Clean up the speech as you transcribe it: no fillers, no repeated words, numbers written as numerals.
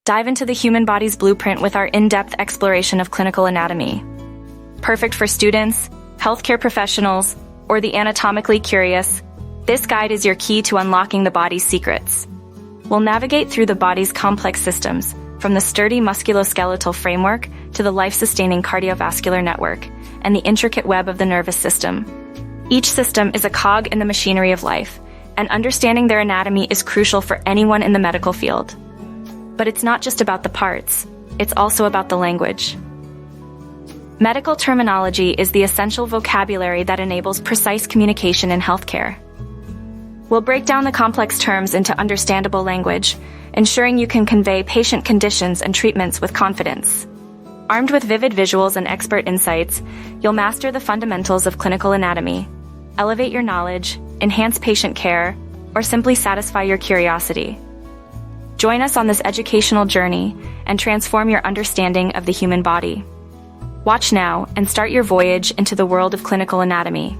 Dive into the human body's blueprint with our in-depth exploration of clinical anatomy. Perfect for students, healthcare professionals, or the anatomically curious, this guide is your key to unlocking the body's secrets. We'll navigate through the body's complex systems, from the sturdy musculoskeletal framework to the life-sustaining cardiovascular network and the intricate web of the nervous system. Each system is a cog in the machinery of life, and understanding their anatomy is crucial for anyone in the medical field. But it's not just about the parts, it's also about the language. Medical terminology is the essential vocabulary that enables precise communication in healthcare. We'll break down the complex terms into understandable language, ensuring you can convey patient conditions and treatments with confidence. Armed with vivid visuals and expert insights, you'll master the fundamentals of clinical anatomy, elevate your knowledge, enhance patient care, or simply satisfy your curiosity. Join us on this educational journey and transform your understanding of the human body. Watch now and start your voyage into the world of clinical anatomy.